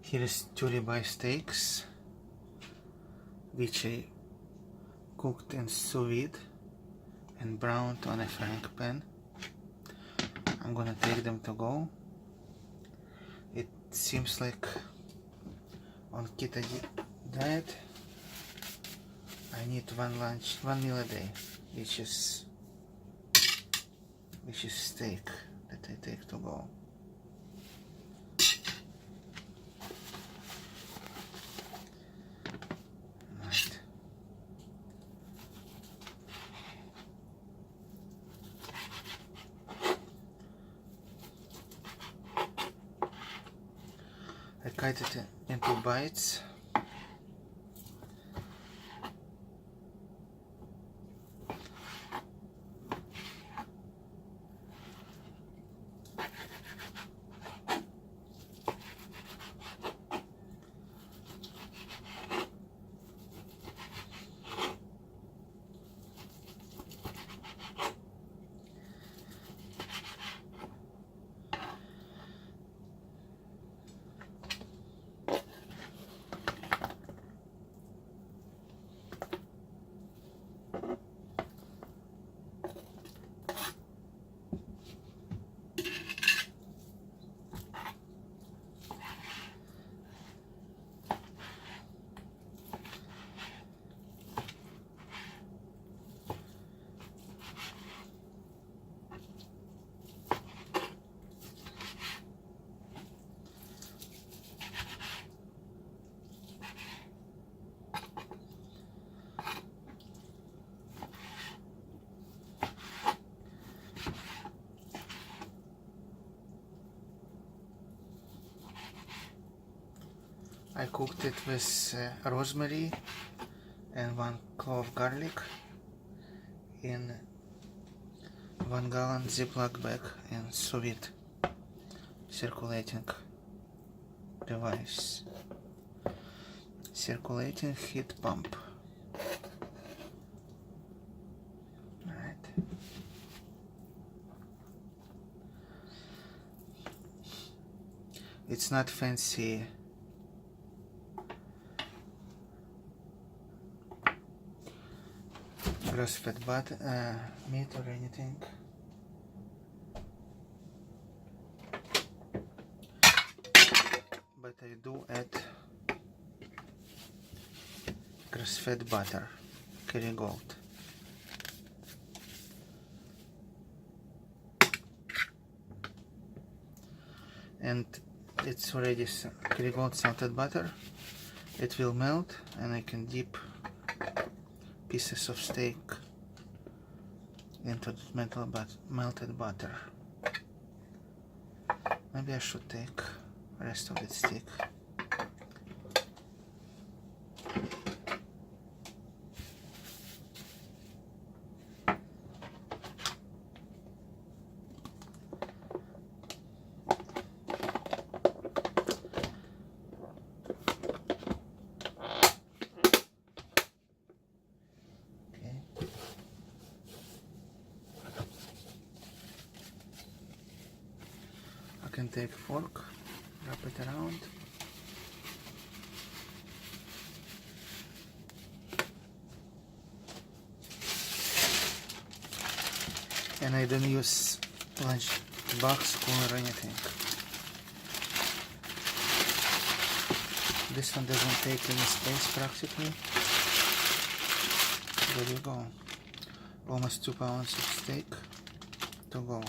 Here is 2 ribeye steaks, which I cooked in sous vide and browned on a frying pan. I'm gonna take them to go. It seems like on keto diet I need one meal a day, which is steak that I take to go. Right. I cut it into bites. I cooked it with rosemary and 1 clove garlic in 1 gallon Ziploc bag in sous vide circulating device. Circulating heat pump. Alright. It's not fancy grass-fed meat or anything. But I do add grass-fed butter, Kerrygold. And it's already Kerrygold salted butter. It will melt and I can dip pieces of steak into the melted butter. Maybe I should take the rest of the steak. I can take a fork, wrap it around, and I don't use lunch box, cooler or anything. This one doesn't take any space practically. There you go, almost 2 pounds of steak to go.